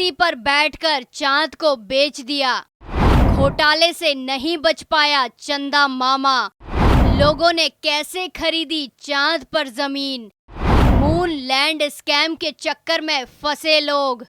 धरती पर बैठकर चांद को बेच दिया। घोटाले से नहीं बच पाया चंदा मामा। लोगों ने कैसे खरीदी चांद पर जमीन। मून लैंड स्कैम के चक्कर में फंसे लोग।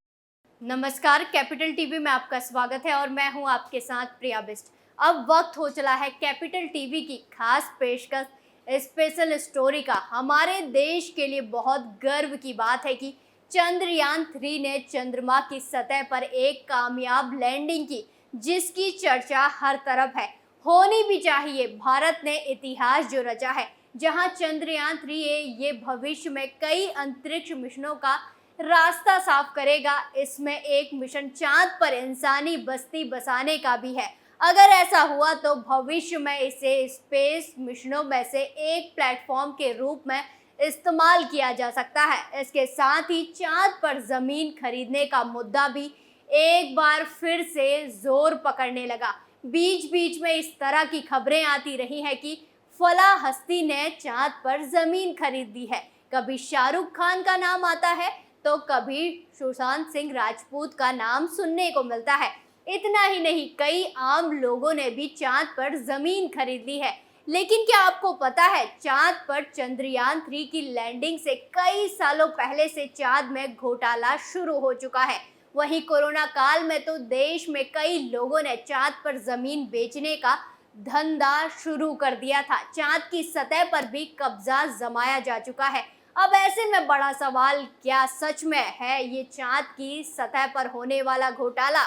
नमस्कार, कैपिटल टीवी में आपका स्वागत है और मैं हूं आपके साथ प्रिया बिस्ट। अब वक्त हो चला है कैपिटल टीवी की खास पेशकश स्पेशल स्टोरी का। हमारे देश के लिए बहुत गर्व की बात है कि चंद्रयान 3 ने चंद्रमा की सतह पर एक कामयाब लैंडिंग की, जिसकी चर्चा हर तरफ है। होनी भी चाहिए। भारत ने इतिहास जो रचा है, जहां चंद्रयान 3 ये भविष्य में कई अंतरिक्ष मिशनों का रास्ता साफ करेगा। इसमें एक मिशन चांद पर इंसानी बस्ती बसाने का भी है। अगर ऐसा हुआ तो भविष्य में इसे स्पेस मिशनों में से एक प्लेटफॉर्म के रूप में इस्तेमाल किया जा सकता है। इसके साथ ही चांद पर जमीन खरीदने का मुद्दा भी एक बार फिर से जोर पकड़ने लगा। बीच बीच में इस तरह की खबरें आती रही हैं कि फला हस्ती ने चांद पर जमीन खरीद ली है। कभी शाहरुख खान का नाम आता है तो कभी सुशांत सिंह राजपूत का नाम सुनने को मिलता है। इतना ही नहीं, कई आम लोगों ने भी चांद पर जमीन खरीद ली है। लेकिन क्या आपको पता है, चांद पर चंद्रयान 3 की लैंडिंग से कई सालों पहले से चांद में घोटाला शुरू हो चुका है। वहीं कोरोना काल में तो देश में कई लोगों ने चांद पर जमीन बेचने का धंधा शुरू कर दिया था। चांद की सतह पर भी कब्जा जमाया जा चुका है। अब ऐसे में बड़ा सवाल, क्या सच में है ये चांद की सतह पर होने वाला घोटाला?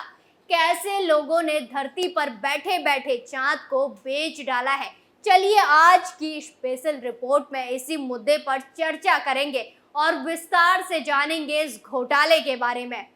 कैसे लोगों ने धरती पर बैठे बैठे चांद को बेच डाला है? चलिए आज की स्पेशल रिपोर्ट में इसी मुद्दे पर चर्चा करेंगे और विस्तार से जानेंगे इस घोटाले के बारे में।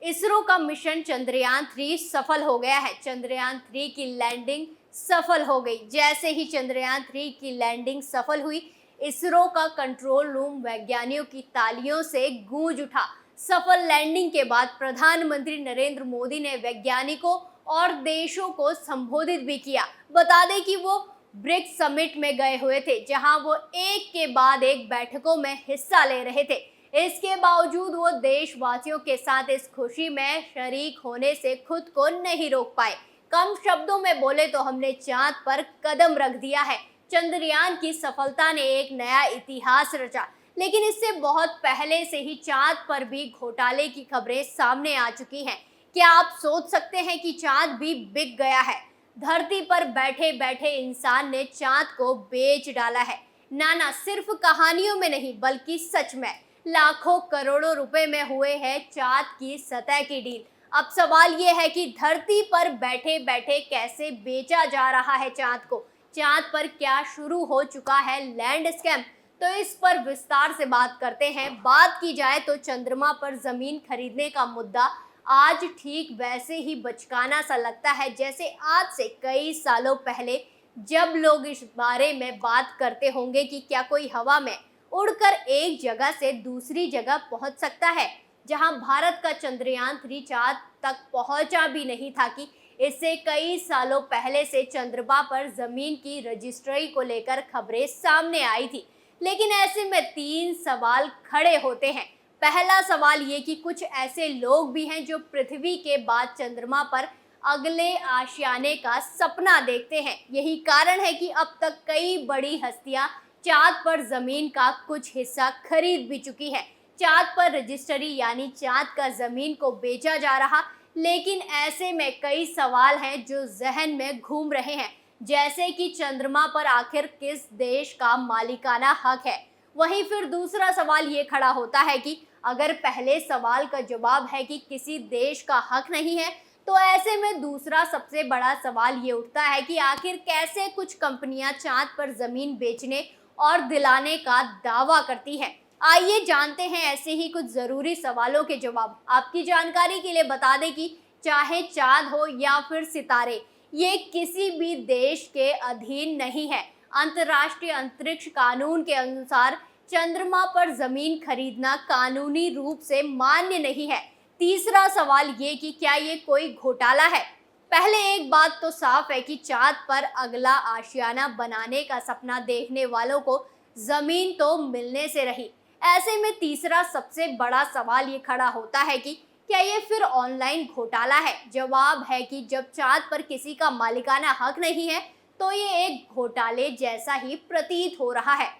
इसरो का मिशन चंद्रयान 3 सफल हो गया है। चंद्रयान 3 की लैंडिंग सफल हो गई। जैसे ही चंद्रयान 3 की लैंडिंग सफल हुई, इसरो का कंट्रोल रूम वैज्ञानिकों की तालियों से गूंज उठा। सफल लैंडिंग के बाद प्रधानमंत्री नरेंद्र मोदी ने वैज्ञानिकों और देशों को संबोधित भी किया। बता दें कि वो ब्रिक्स समिट में गए हुए थे, जहां वो एक के बाद एक बैठकों में हिस्सा ले रहे थे। इसके बावजूद वो देशवासियों के साथ इस खुशी में शरीक होने से खुद को नहीं रोक पाए। कम शब्दों में बोले तो हमने चांद पर कदम रख दिया है। चंद्रयान की सफलता ने एक नया इतिहास रचा। लेकिन इससे बहुत पहले से ही चांद पर भी घोटाले की खबरें सामने आ चुकी हैं। क्या आप सोच सकते हैं कि चांद भी बिक गया है? धरती पर बैठे बैठे इंसान ने चांद को बेच डाला है। ना, सिर्फ कहानियों में नहीं बल्कि सच में लाखों करोड़ों रुपए में हुए हैं चांद की सतह की डील। अब सवाल ये है कि धरती पर बैठे बैठे कैसे बेचा जा रहा है चांद को? चांद पर क्या शुरू हो चुका है लैंड स्कैम? तो इस पर विस्तार से बात करते हैं। बात की जाए तो चंद्रमा पर जमीन खरीदने का मुद्दा आज ठीक वैसे ही बचकाना सा लगता है जैसे आज से कई सालों पहले, जब लोग इस बारे में बात करते होंगे कि क्या कोई हवा में उड़कर एक जगह से दूसरी जगह पहुंच सकता है। जहां भारत का चंद्रयान 3 चांद तक पहुंचा भी नहीं था कि इससे कई सालों पहले से चंद्रमा पर जमीन की रजिस्ट्री को लेकर खबरें सामने आई थी। लेकिन ऐसे में 3 सवाल खड़े होते हैं। पहला सवाल ये कि कुछ ऐसे लोग भी हैं जो पृथ्वी के बाद चंद्रमा पर अगले आशियाने का सपना देखते हैं। यही कारण है कि अब तक कई बड़ी हस्तियां चांद पर जमीन का कुछ हिस्सा खरीद भी चुकी है। चांद पर रजिस्ट्री यानी चांद का जमीन को बेचा जा रहा। लेकिन ऐसे में कई सवाल हैं जो जहन में घूम रहे हैं, जैसे कि चंद्रमा पर आखिर किस देश का मालिकाना हक है। वहीं फिर दूसरा सवाल ये खड़ा होता है कि अगर पहले सवाल का जवाब है कि किसी देश का हक नहीं है, तो ऐसे में दूसरा सबसे बड़ा सवाल ये उठता है कि आखिर कैसे कुछ कंपनियां चांद पर जमीन बेचने और दिलाने का दावा करती है। आइए जानते हैं ऐसे ही कुछ जरूरी सवालों के जवाब। आपकी जानकारी के लिए बता दें कि चाहे चांद हो या फिर सितारे, ये किसी भी देश के अधीन नहीं है। अंतर्राष्ट्रीय अंतरिक्ष कानून के अनुसार चंद्रमा पर जमीन खरीदना कानूनी रूप से मान्य नहीं है। तीसरा सवाल ये कि क्या ये कोई घोटाला है? पहले एक बात तो साफ है कि चांद पर अगला आशियाना बनाने का सपना देखने वालों को जमीन तो मिलने से रही। ऐसे में तीसरा सबसे बड़ा सवाल ये खड़ा होता है कि क्या ये फिर ऑनलाइन घोटाला है? जवाब है कि जब चांद पर किसी का मालिकाना हक नहीं है तो ये एक घोटाले जैसा ही प्रतीत हो रहा है।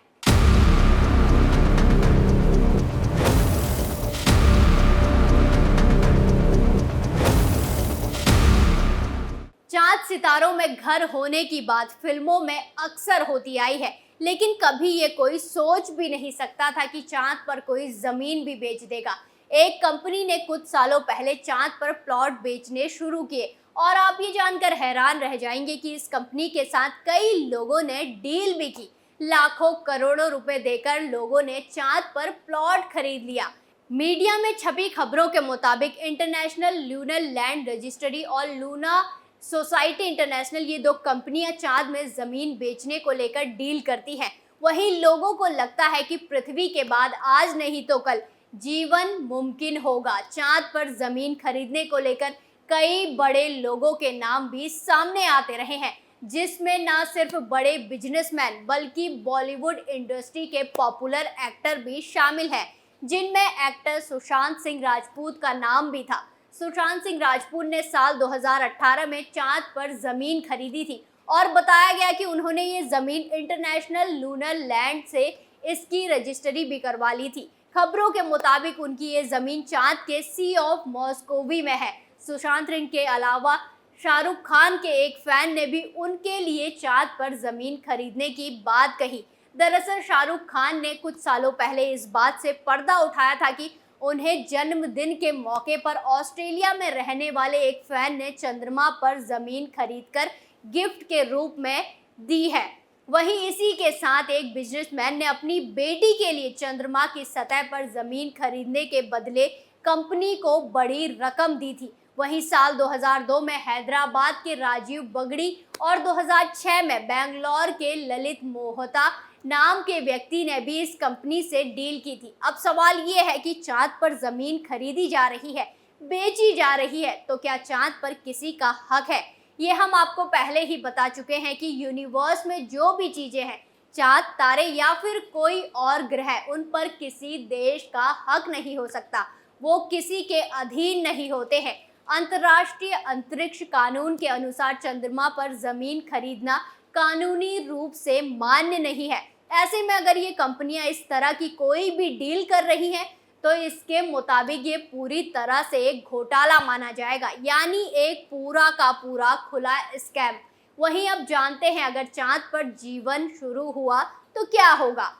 चांद सितारों में घर होने की बात फिल्मों में अक्सर होती आई है, लेकिन कभी ये कोई सोच भी नहीं सकता था कि चांद पर कोई जमीन भी बेच देगा। एक कंपनी ने कुछ सालों पहले चांद पर प्लॉट बेचने शुरू किए और आप ये जानकर हैरान रह जाएंगे कि इस कंपनी के साथ कई लोगों ने डील भी की। लाखों करोड़ों रुपए देकर लोगों ने चांद पर प्लॉट खरीद लिया। मीडिया में छपी खबरों के मुताबिक इंटरनेशनल लूनर लैंड रजिस्ट्री और लूना सोसाइटी इंटरनेशनल, ये दो कंपनियां चांद में जमीन बेचने को लेकर डील करती हैं। वहीं लोगों को लगता है कि पृथ्वी के बाद आज नहीं तो कल जीवन मुमकिन होगा। चांद पर जमीन खरीदने को लेकर कई बड़े लोगों के नाम भी सामने आते रहे हैं, जिसमें न सिर्फ बड़े बिजनेसमैन बल्कि बॉलीवुड इंडस्ट्री के पॉपुलर एक्टर भी शामिल हैं, जिनमें एक्टर सुशांत सिंह राजपूत का नाम भी था। सुशांत सिंह राजपूत ने साल 2018 में चांद पर जमीन खरीदी थी और बताया गया कि उन्होंने ये जमीन इंटरनेशनल लूनर लैंड से इसकी रजिस्ट्री भी करवा ली थी। खबरों के मुताबिक उनकी ये जमीन चांद के सी ऑफ मॉस्कोवी में है। सुशांत सिंह के अलावा शाहरुख खान के एक फैन ने भी उनके लिए चांद पर जमीन खरीदने की बात कही। दरअसल शाहरुख खान ने कुछ सालों पहले इस बात से पर्दा उठाया था कि उन्हें जन्मदिन के मौके पर ऑस्ट्रेलिया में रहने वाले एक फैन ने चंद्रमा पर जमीन खरीदकर गिफ्ट के रूप में दी है। वहीं इसी के साथ एक बिजनेसमैन ने अपनी बेटी के लिए चंद्रमा की सतह पर जमीन खरीदने के बदले कंपनी को बड़ी रकम दी थी। वहीं साल 2002 में हैदराबाद के राजीव बगड़ी और 2006 में बेंगलोर के ललित मोहता नाम के व्यक्ति ने भी इस कंपनी से डील की थी। अब सवाल ये है कि चांद पर जमीन खरीदी जा रही है, बेची जा रही है, तो क्या चांद पर किसी का हक है? ये हम आपको पहले ही बता चुके हैं कि यूनिवर्स में जो भी चीजें हैं, चांद, तारे या फिर कोई और ग्रह, उन पर किसी देश का हक नहीं हो सकता। वो किसी के अधीन नहीं होते हैं। अंतर्राष्ट्रीय अंतरिक्ष कानून के अनुसार चंद्रमा पर जमीन खरीदना कानूनी रूप से मान्य नहीं है। ऐसे में अगर ये कंपनियां इस तरह की कोई भी डील कर रही हैं तो इसके मुताबिक ये पूरी तरह से एक घोटाला माना जाएगा, यानी एक पूरा का पूरा खुला स्कैम। वहीं अब जानते हैं अगर चांद पर जीवन शुरू हुआ तो क्या होगा।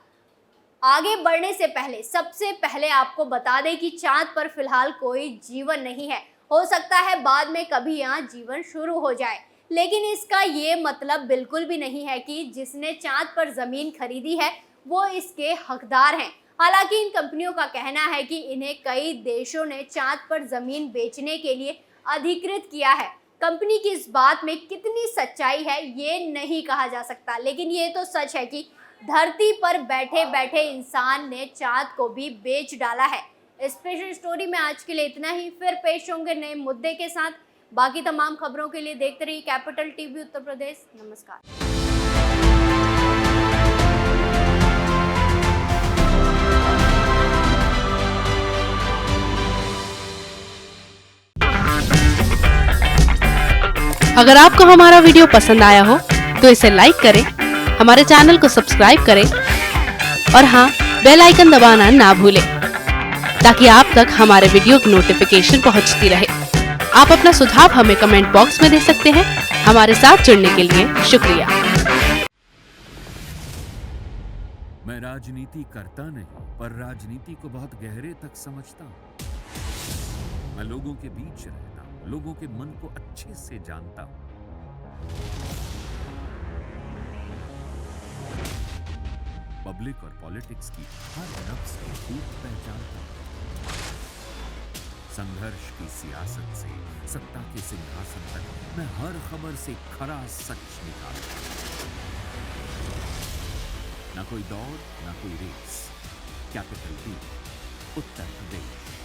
आगे बढ़ने से पहले सबसे पहले आपको बता दें कि चांद पर फिलहाल कोई जीवन नहीं है। हो सकता है बाद में कभी यहाँ जीवन शुरू हो जाए, लेकिन इसका ये मतलब बिल्कुल भी नहीं है कि जिसने चांद पर जमीन खरीदी है वो इसके हकदार हैं। हालांकि इन कंपनियों का कहना है कि इन्हें कई देशों ने चांद पर जमीन बेचने के लिए अधिकृत किया है। कंपनी की इस बात में कितनी सच्चाई है ये नहीं कहा जा सकता, लेकिन ये तो सच है कि धरती पर बैठे बैठे इंसान ने चांद को भी बेच डाला है। स्पेशल स्टोरी में आज के लिए इतना ही, फिर पेश होंगे नए मुद्दे के साथ। बाकी तमाम खबरों के लिए देखते रहिए कैपिटल टीवी उत्तर प्रदेश। नमस्कार। अगर आपको हमारा वीडियो पसंद आया हो तो इसे लाइक करें, हमारे चैनल को सब्सक्राइब करें और हाँ, बेल आइकन दबाना ना भूलें ताकि आप तक हमारे वीडियो की नोटिफिकेशन पहुंचती रहे। आप अपना सुझाव हमें कमेंट बॉक्स में दे सकते हैं। हमारे साथ जुड़ने के लिए शुक्रिया। मैं राजनीति करता नहीं, पर राजनीति को बहुत गहरे तक समझता हूँ। मैं लोगों के बीच रहता हूँ, लोगों के मन को अच्छे से जानता हूँ। पब्लिक और पॉलिटिक्स की हर नब्ज को खूब पहचानता हूँ। संघर्ष की सियासत से सत्ता के सिंहासन तक मैं हर खबर से खरा सच निकालता हूँ। ना कोई दौड़, ना कोई race. Capital TV, Uttar Pradesh.